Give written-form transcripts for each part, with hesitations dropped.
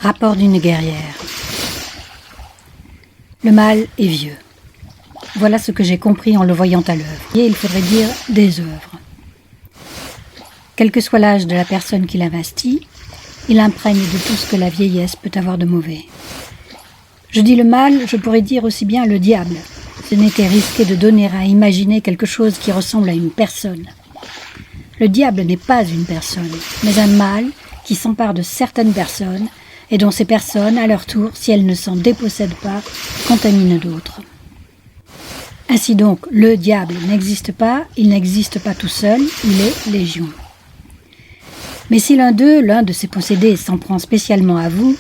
Rapport d'une guerrière. Le mal est vieux. Voilà ce que j'ai compris en le voyant à l'œuvre. Et il faudrait dire des œuvres. Quel que soit l'âge de la personne qui l'investit, il imprègne de tout ce que la vieillesse peut avoir de mauvais. Je dis le mal, je pourrais dire aussi bien le diable. Ce n'était risqué de donner à imaginer quelque chose qui ressemble à une personne. Le diable n'est pas une personne, mais un mal qui s'empare de certaines personnes et dont ces personnes, à leur tour, si elles ne s'en dépossèdent pas, contaminent d'autres. Ainsi donc, le diable n'existe pas, il n'existe pas tout seul, il est légion. Mais si l'un de ces possédés s'en prend spécialement à vous,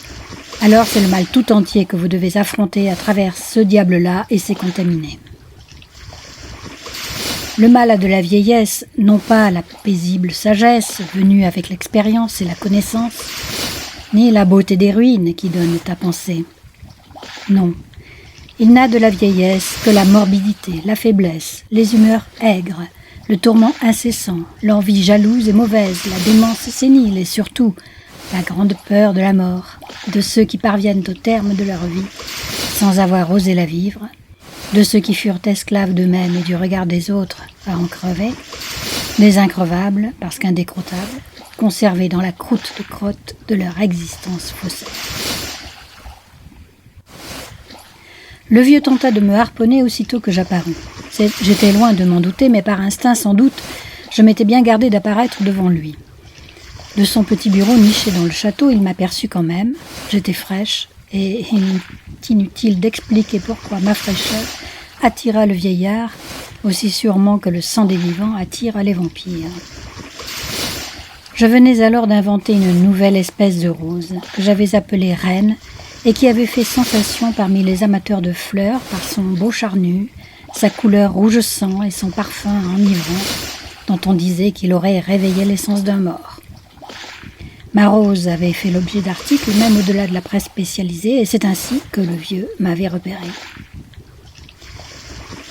alors c'est le mal tout entier que vous devez affronter à travers ce diable-là et ses contaminés. Le mal a de la vieillesse, non pas la paisible sagesse venue avec l'expérience et la connaissance, ni la beauté des ruines qui donnent à penser. Non, il n'a de la vieillesse que la morbidité, la faiblesse, les humeurs aigres, le tourment incessant, l'envie jalouse et mauvaise, la démence sénile et surtout la grande peur de la mort, de ceux qui parviennent au terme de leur vie sans avoir osé la vivre, de ceux qui furent esclaves d'eux-mêmes et du regard des autres à en crever, des increvables parce qu'indécrottables, conservés dans la croûte de crotte de leur existence faussaire. Le vieux tenta de me harponner aussitôt que j'apparus. J'étais loin de m'en douter, mais par instinct sans doute, je m'étais bien gardé d'apparaître devant lui. De son petit bureau niché dans le château, il m'aperçut quand même. J'étais fraîche, et il est inutile d'expliquer pourquoi ma fraîcheur attira le vieillard, aussi sûrement que le sang des vivants attire les vampires. Je venais alors d'inventer une nouvelle espèce de rose, que j'avais appelée reine, et qui avait fait sensation parmi les amateurs de fleurs par son beau charnu, sa couleur rouge sang et son parfum enivrant, dont on disait qu'il aurait réveillé l'essence d'un mort. Ma rose avait fait l'objet d'articles même au-delà de la presse spécialisée, et c'est ainsi que le vieux m'avait repéré.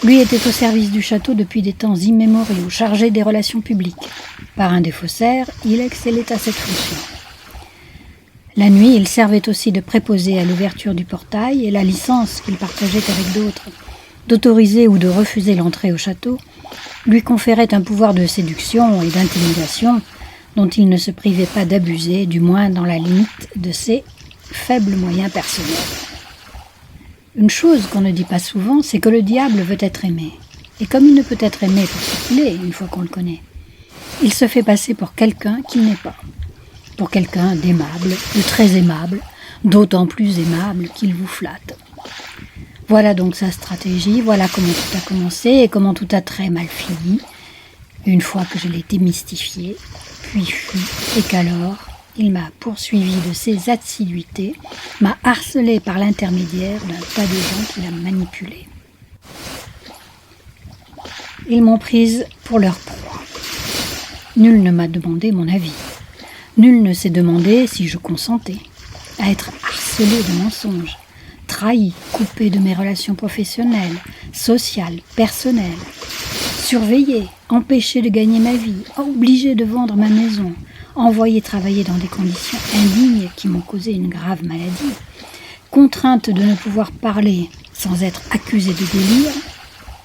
Lui était au service du château depuis des temps immémoriaux, chargé des relations publiques. Parrain des faussaires, il excellait à cette fonction. La nuit, il servait aussi de préposé à l'ouverture du portail, et la licence qu'il partageait avec d'autres, d'autoriser ou de refuser l'entrée au château, lui conférait un pouvoir de séduction et d'intimidation dont il ne se privait pas d'abuser, du moins dans la limite de ses faibles moyens personnels. Une chose qu'on ne dit pas souvent, c'est que le diable veut être aimé. Et comme il ne peut être aimé pour ce qu'il est, une fois qu'on le connaît, il se fait passer pour quelqu'un qu'il n'est pas. Pour quelqu'un d'aimable, de très aimable, d'autant plus aimable qu'il vous flatte. Voilà donc sa stratégie, voilà comment tout a commencé et comment tout a très mal fini, une fois que je l'ai démystifié, puis fui, et qu'alors il m'a poursuivi de ses assiduités, m'a harcelé par l'intermédiaire d'un tas de gens qu'il a manipulés. Ils m'ont prise pour leur proie. Nul ne m'a demandé mon avis. Nul ne s'est demandé si je consentais à être harcelé de mensonges, trahi, coupé de mes relations professionnelles, sociales, personnelles, surveillé, empêché de gagner ma vie, obligé de vendre ma maison, envoyé travailler dans des conditions indignes qui m'ont causé une grave maladie, contrainte de ne pouvoir parler sans être accusée de délire,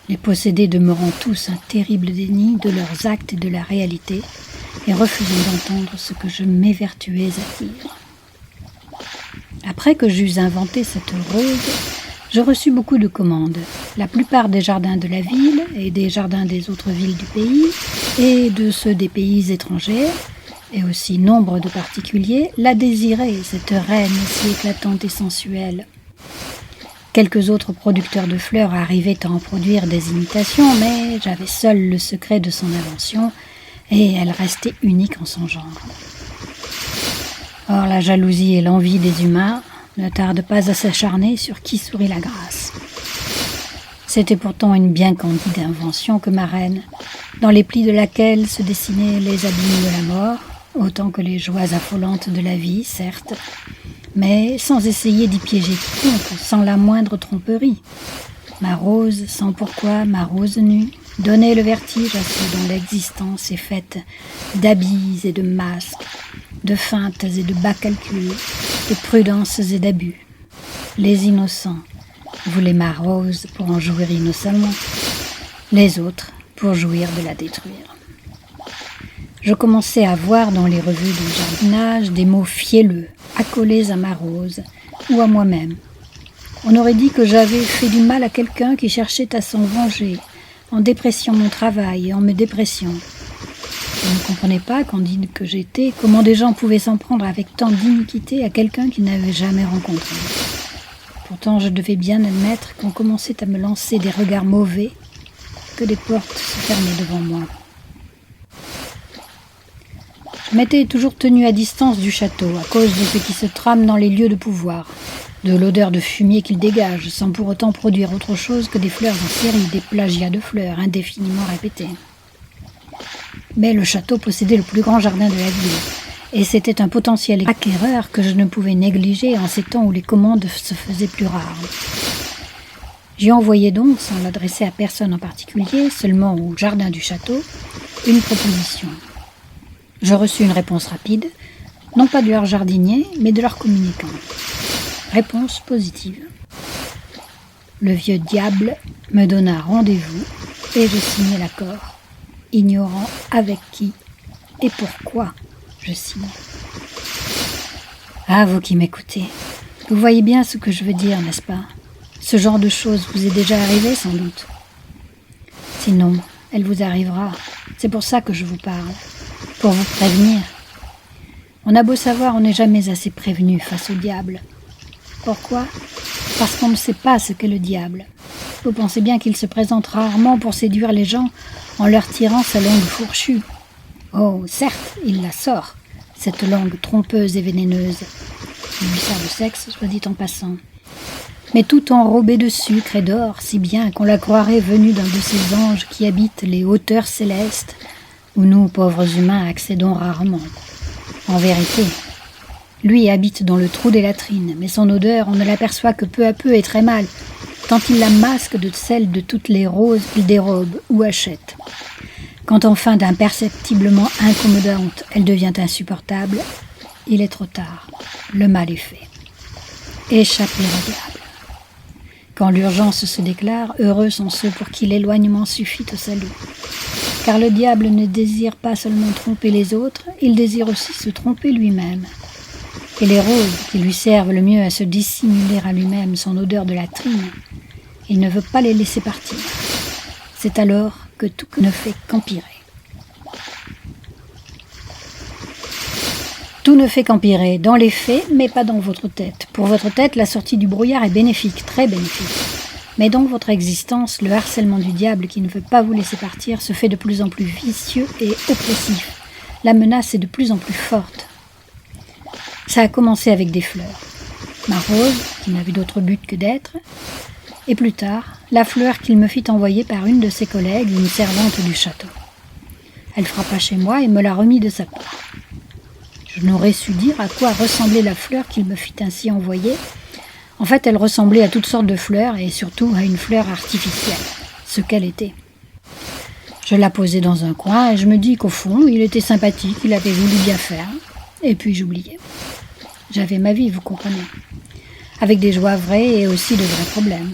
les possédés demeurant tous un terrible déni de leurs actes et de la réalité, et refusant d'entendre ce que je m'évertuais à dire. Après que j'eus inventé cette rose, je reçus beaucoup de commandes. La plupart des jardins de la ville et des jardins des autres villes du pays et de ceux des pays étrangers, et aussi nombre de particuliers, la désiraient, cette reine si éclatante et sensuelle. Quelques autres producteurs de fleurs arrivaient à en produire des imitations, mais j'avais seul le secret de son invention, et elle restait unique en son genre. Or, la jalousie et l'envie des humains ne tardent pas à s'acharner sur qui sourit la grâce. C'était pourtant une bien candide invention que ma reine, dans les plis de laquelle se dessinaient les abîmes de la mort, autant que les joies affolantes de la vie, certes, mais sans essayer d'y piéger quiconque, sans la moindre tromperie. Ma rose sans pourquoi, ma rose nue, donnait le vertige à ceux dont l'existence est faite d'habits et de masques, de feintes et de bas calculs, de prudences et d'abus. Les innocents voulaient ma rose pour en jouir innocemment, les autres pour jouir de la détruire. Je commençais à voir dans les revues de jardinage des mots fielleux, accolés à ma rose ou à moi-même. On aurait dit que j'avais fait du mal à quelqu'un qui cherchait à s'en venger, en dépréciant mon travail et en me dépréciant. Je ne comprenais pas, candide que j'étais, comment des gens pouvaient s'en prendre avec tant d'iniquité à quelqu'un qu'ils n'avaient jamais rencontré. Pourtant, je devais bien admettre qu'on commençait à me lancer des regards mauvais, que des portes se fermaient devant moi. Je m'étais toujours tenu à distance du château, à cause de ce qui se trame dans les lieux de pouvoir, de l'odeur de fumier qu'il dégage, sans pour autant produire autre chose que des fleurs en série, des plagiats de fleurs indéfiniment répétés. Mais le château possédait le plus grand jardin de la ville, et c'était un potentiel acquéreur que je ne pouvais négliger en ces temps où les commandes se faisaient plus rares. J'y envoyai donc, sans l'adresser à personne en particulier, seulement au jardin du château, une proposition. Je reçus une réponse rapide, non pas de leur jardinier, mais de leur communicant. Réponse positive. Le vieux diable me donna rendez-vous et je signai l'accord, ignorant avec qui et pourquoi je signais. Ah, vous qui m'écoutez, vous voyez bien ce que je veux dire, n'est-ce pas? Ce genre de choses vous est déjà arrivé sans doute. Sinon, elle vous arrivera. C'est pour ça que je vous parle, pour vous prévenir. On a beau savoir, on n'est jamais assez prévenu face au diable. Pourquoi? Parce qu'on ne sait pas ce qu'est le diable. Vous pensez bien qu'il se présente rarement pour séduire les gens en leur tirant sa langue fourchue. Oh, certes, il la sort, cette langue trompeuse et vénéneuse. Il lui sert de sexe, soit dit en passant. Mais tout enrobée de sucre et d'or, si bien qu'on la croirait venue d'un de ces anges qui habitent les hauteurs célestes, où nous, pauvres humains, accédons rarement. En vérité, lui habite dans le trou des latrines, mais son odeur, on ne l'aperçoit que peu à peu et très mal, tant il la masque de celle de toutes les roses qu'il dérobe ou achète. Quand enfin d'imperceptiblement incommodante, elle devient insupportable, il est trop tard, le mal est fait. Échapper au diable. Quand l'urgence se déclare, heureux sont ceux pour qui l'éloignement suffit au salut. Car le diable ne désire pas seulement tromper les autres, il désire aussi se tromper lui-même. Et les roses qui lui servent le mieux à se dissimuler à lui-même son odeur de latrine, il ne veut pas les laisser partir. C'est alors que tout ne fait qu'empirer. Tout ne fait qu'empirer, dans les faits, mais pas dans votre tête. Pour votre tête, la sortie du brouillard est bénéfique, très bénéfique. Mais dans votre existence, le harcèlement du diable qui ne veut pas vous laisser partir se fait de plus en plus vicieux et oppressif. La menace est de plus en plus forte. Ça a commencé avec des fleurs. Ma rose, qui n'avait d'autre but que d'être, et plus tard, la fleur qu'il me fit envoyer par une de ses collègues, une servante du château. Elle frappa chez moi et me la remit de sa part. Je n'aurais su dire à quoi ressemblait la fleur qu'il me fit ainsi envoyer. En fait, elle ressemblait à toutes sortes de fleurs et surtout à une fleur artificielle, ce qu'elle était. Je la posai dans un coin et je me dis qu'au fond, il était sympathique, il avait voulu bien faire. Et puis j'oubliais. J'avais ma vie, vous comprenez, avec des joies vraies et aussi de vrais problèmes.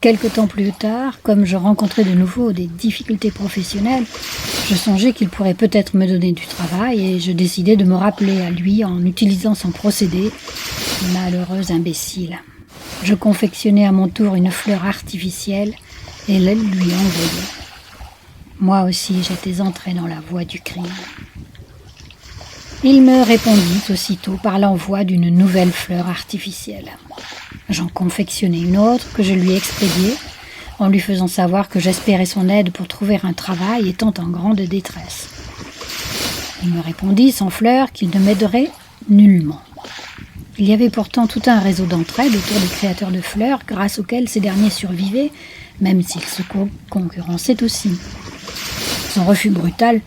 Quelque temps plus tard, comme je rencontrais de nouveau des difficultés professionnelles, je songeais qu'il pourrait peut-être me donner du travail et je décidai de me rappeler à lui en utilisant son procédé, malheureux imbécile. Je confectionnai à mon tour une fleur artificielle et la lui envoyai. Moi aussi, j'étais entré dans la voie du crime. Il me répondit aussitôt par l'envoi d'une nouvelle fleur artificielle. J'en confectionnai une autre que je lui expédiai, en lui faisant savoir que j'espérais son aide pour trouver un travail étant en grande détresse. Il me répondit sans fleur qu'il ne m'aiderait nullement. Il y avait pourtant tout un réseau d'entraide autour des créateurs de fleurs grâce auxquels ces derniers survivaient, même s'ils se concurrençaient aussi. Son refus brutal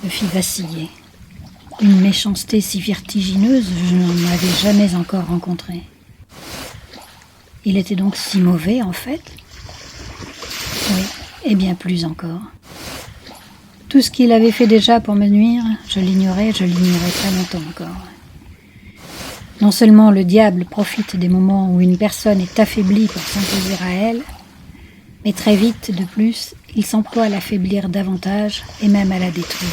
me fit vaciller. Une méchanceté si vertigineuse, je n'en avais jamais encore rencontré. Il était donc si mauvais, en fait? Oui, et bien plus encore. Tout ce qu'il avait fait déjà pour me nuire, je l'ignorais très longtemps encore. Non seulement le diable profite des moments où une personne est affaiblie pour s'imposer à elle, mais très vite, de plus, il s'emploie à l'affaiblir davantage et même à la détruire.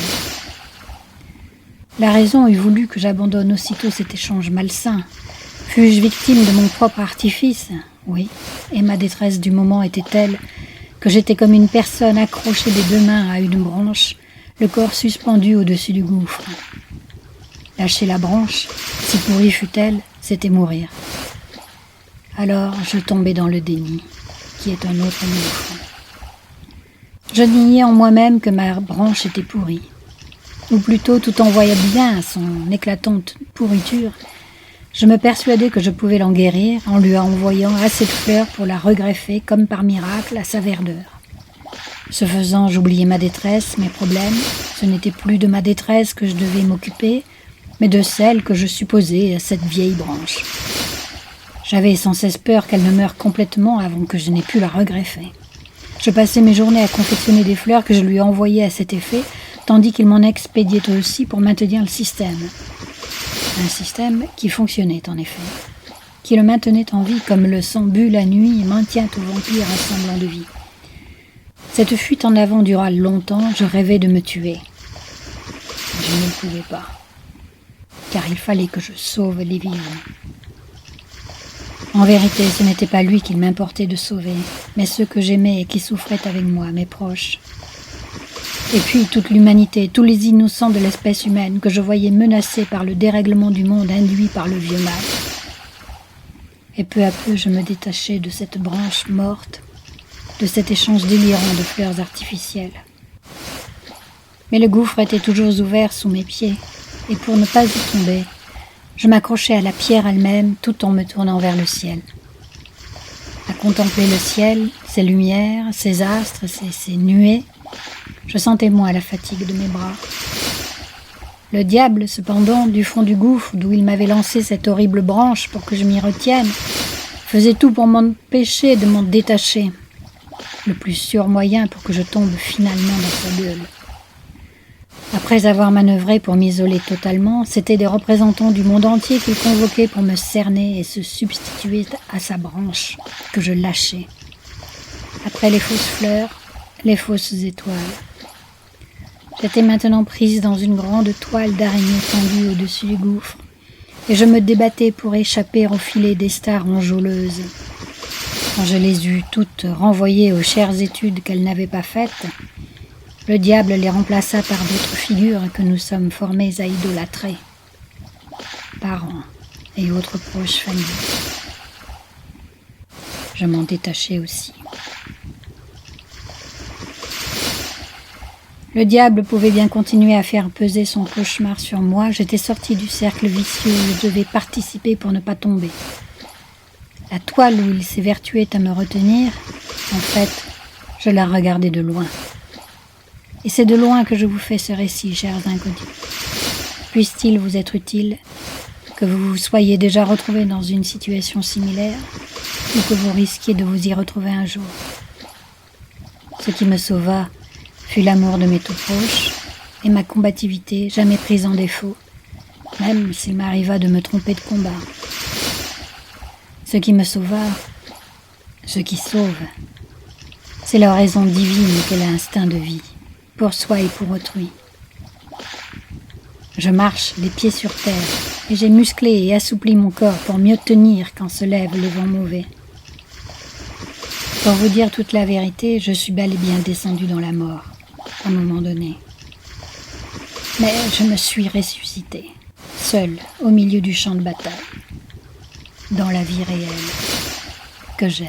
La raison eût voulu que j'abandonne aussitôt cet échange malsain. Fus-je victime de mon propre artifice? Oui, et ma détresse du moment était telle que j'étais comme une personne accrochée des deux mains à une branche, le corps suspendu au-dessus du gouffre. Lâcher la branche, si pourrie fût-elle, c'était mourir. Alors je tombais dans le déni, qui est un autre gouffre. Je niais en moi-même que ma branche était pourrie. Ou plutôt, tout en voyant bien son éclatante pourriture, je me persuadais que je pouvais l'en guérir en lui envoyant assez de fleurs pour la regreffer comme par miracle à sa verdeur. Ce faisant, j'oubliais ma détresse, mes problèmes. Ce n'était plus de ma détresse que je devais m'occuper, mais de celle que je supposais à cette vieille branche. J'avais sans cesse peur qu'elle ne meure complètement avant que je n'ai pu la regreffer. Je passais mes journées à confectionner des fleurs que je lui envoyais à cet effet, tandis qu'il m'en expédiait aussi pour maintenir le système. Un système qui fonctionnait en effet, qui le maintenait en vie comme le sang bu la nuit maintient au vampire un semblant de vie. Cette fuite en avant dura longtemps, je rêvais de me tuer. Je ne le pouvais pas, car il fallait que je sauve les vivants. En vérité, ce n'était pas lui qu'il m'importait de sauver, mais ceux que j'aimais et qui souffraient avec moi, mes proches. Et puis toute l'humanité, tous les innocents de l'espèce humaine que je voyais menacés par le dérèglement du monde induit par le vieux mal. Et peu à peu, je me détachais de cette branche morte, de cet échange délirant de fleurs artificielles. Mais le gouffre était toujours ouvert sous mes pieds, et pour ne pas y tomber, je m'accrochais à la pierre elle-même tout en me tournant vers le ciel. À contempler le ciel, ses lumières, ses astres, ses nuées, je sentais moins la fatigue de mes bras. Le diable, cependant, du fond du gouffre d'où il m'avait lancé cette horrible branche pour que je m'y retienne, faisait tout pour m'empêcher de m'en détacher. Le plus sûr moyen pour que je tombe finalement dans sa gueule. Après avoir manœuvré pour m'isoler totalement, c'étaient des représentants du monde entier qu'il convoquait pour me cerner et se substituer à sa branche, que je lâchais. Après les fausses fleurs, les fausses étoiles. J'étais maintenant prise dans une grande toile d'araignée tendue au-dessus du gouffre, et je me débattais pour échapper au filet des stars enjôleuses. Quand je les eus toutes renvoyées aux chères études qu'elles n'avaient pas faites, le diable les remplaça par d'autres figures que nous sommes formés à idolâtrer. Parents et autres proches familles. Je m'en détachais aussi. Le diable pouvait bien continuer à faire peser son cauchemar sur moi. J'étais sortie du cercle vicieux où je devais participer pour ne pas tomber. La toile où il s'évertuait à me retenir, en fait, je la regardais de loin. Et c'est de loin que je vous fais ce récit, chers inconnus. Puisse-t-il vous être utile, que vous vous soyez déjà retrouvés dans une situation similaire, ou que vous risquiez de vous y retrouver un jour. Ce qui me sauva fut l'amour de mes tout proches et ma combativité jamais prise en défaut, même s'il m'arriva de me tromper de combat. Ce qui me sauva, ce qui sauve, c'est leur raison divine qu'est l'instinct de vie, pour soi et pour autrui. Je marche les pieds sur terre et j'ai musclé et assoupli mon corps pour mieux tenir quand se lèvent les vents mauvais. Pour vous dire toute la vérité, je suis bel et bien descendu dans la mort, à un moment donné. Mais je me suis ressuscité, seul, au milieu du champ de bataille, dans la vie réelle que j'aime.